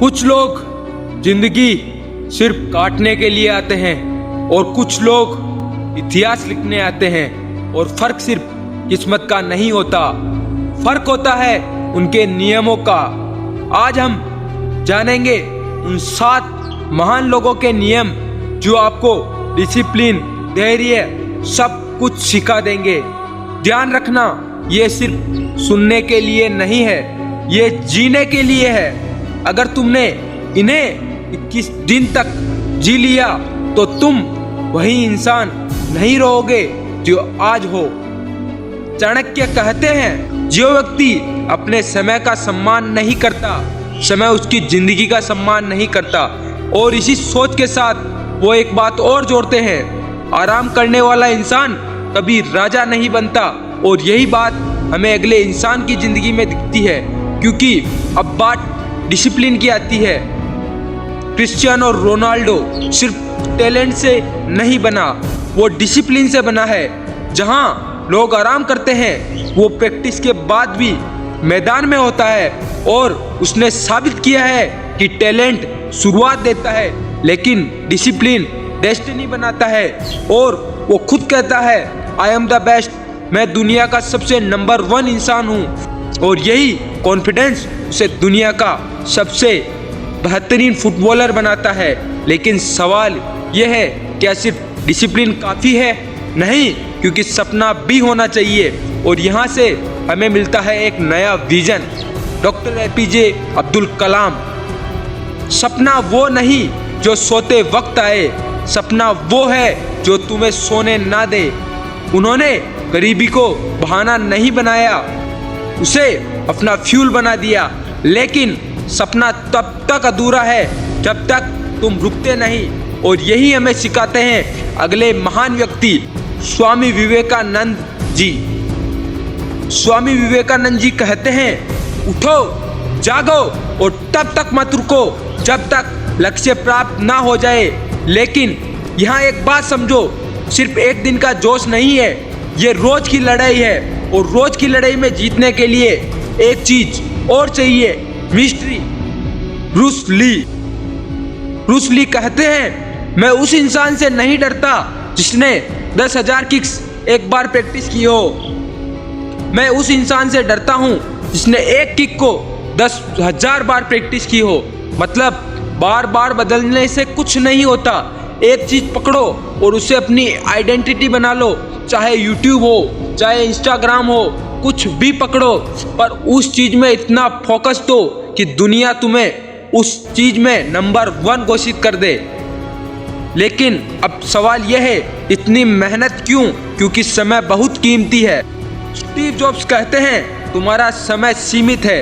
कुछ लोग जिंदगी सिर्फ काटने के लिए आते हैं और कुछ लोग इतिहास लिखने आते हैं। और फर्क सिर्फ किस्मत का नहीं होता, फर्क होता है उनके नियमों का। आज हम जानेंगे उन 7 महान लोगों के नियम जो आपको डिसिप्लिन, धैर्य सब कुछ सिखा देंगे। ध्यान रखना, ये सिर्फ सुनने के लिए नहीं है, ये जीने के लिए है। अगर तुमने इन्हें 21 दिन तक जी लिया तो तुम वही इंसान नहीं रहोगे जो आज हो। चाणक्य कहते हैं, जो व्यक्ति अपने समय का सम्मान नहीं करता, समय उसकी जिंदगी का सम्मान नहीं करता। और इसी सोच के साथ वो एक बात और जोड़ते हैं, आराम करने वाला इंसान कभी राजा नहीं बनता। और यही बात हमें अगले इंसान की जिंदगी में दिखती है, क्योंकि अब बात डिसिप्लिन की आती है। क्रिस्टियानो रोनाल्डो सिर्फ टैलेंट से नहीं बना, वो डिसिप्लिन से बना है। जहां लोग आराम करते हैं वो प्रैक्टिस के बाद भी मैदान में होता है। और उसने साबित किया है कि टैलेंट शुरुआत देता है, लेकिन डिसिप्लिन डेस्टिनी बनाता है। और वो खुद कहता है, आई एम द बेस्ट, मैं दुनिया का सबसे नंबर 1 इंसान हूँ। और यही कॉन्फिडेंस उसे दुनिया का सबसे बेहतरीन फुटबॉलर बनाता है। लेकिन सवाल यह है, क्या सिर्फ डिसिप्लिन काफ़ी है? नहीं, क्योंकि सपना भी होना चाहिए। और यहाँ से हमें मिलता है एक नया vision. Doctor APJ Abdul Kalam, सपना वो नहीं जो सोते वक्त आए, सपना वो है जो तुम्हें सोने ना दे। उन्होंने गरीबी को बहाना नहीं बनाया, उसे अपना फ्यूल बना दिया। लेकिन सपना तब तक अधूरा है जब तक तुम रुकते नहीं। और यही हमें सिखाते हैं अगले महान व्यक्ति, स्वामी विवेकानंद जी। स्वामी विवेकानंद जी कहते हैं, उठो, जागो और तब तक मत रुको जब तक लक्ष्य प्राप्त ना हो जाए। लेकिन यहाँ एक बात समझो, सिर्फ एक दिन का जोश नहीं है, ये रोज की लड़ाई है। और रोज की लड़ाई में जीतने के लिए एक चीज और चाहिए, मिस्ट्री। ब्रूस ली कहते हैं, मैं उस इंसान से नहीं डरता जिसने 10,000 किक्स एक बार प्रैक्टिस की हो, मैं उस इंसान से डरता हूँ जिसने एक किक को 10,000 बार प्रैक्टिस की हो। मतलब बार बार बदलने से कुछ नहीं होता, एक चीज पकड़ो और उसे अपनी आइडेंटिटी बना लो। चाहे यूट्यूब हो, चाहे इंस्टाग्राम हो, कुछ भी पकड़ो, पर उस चीज में इतना फोकस दो कि दुनिया तुम्हें उस चीज में नंबर 1 घोषित कर दे। लेकिन अब सवाल यह है, इतनी मेहनत क्यों? क्योंकि समय बहुत कीमती है। स्टीव जॉब्स कहते हैं, तुम्हारा समय सीमित है,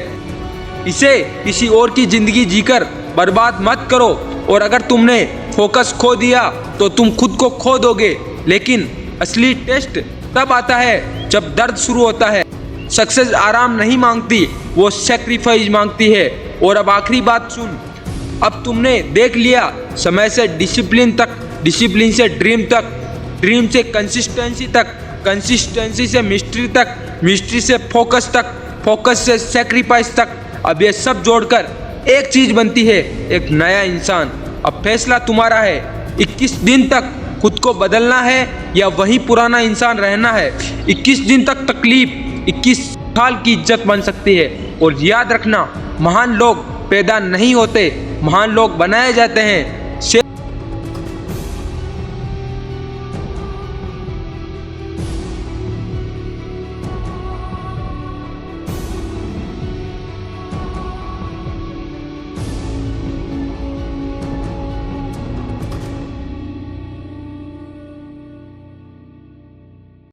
इसे किसी और की जिंदगी जीकर बर्बाद मत करो। और अगर तुमने फोकस खो दिया तो तुम खुद को खो दोगे। लेकिन असली टेस्ट तब आता है जब दर्द शुरू होता है। सक्सेस आराम नहीं मांगती, वो सेक्रीफाइस मांगती है। और अब आखिरी बात सुन, अब तुमने देख लिया, समय से डिसिप्लिन तक, डिसिप्लिन से ड्रीम तक, ड्रीम से कंसिस्टेंसी तक, कंसिस्टेंसी से मिस्ट्री तक, मिस्ट्री से फोकस तक, फोकस से सेक्रीफाइस तक। अब ये सब जोड़कर एक चीज बनती है, एक नया इंसान। अब फैसला तुम्हारा है, 21 दिन तक खुद को बदलना है या वही पुराना इंसान रहना है। 21 दिन तक तकलीफ 21 साल की इज्जत बन सकती है। और याद रखना, महान लोग पैदा नहीं होते, महान लोग बनाए जाते हैं।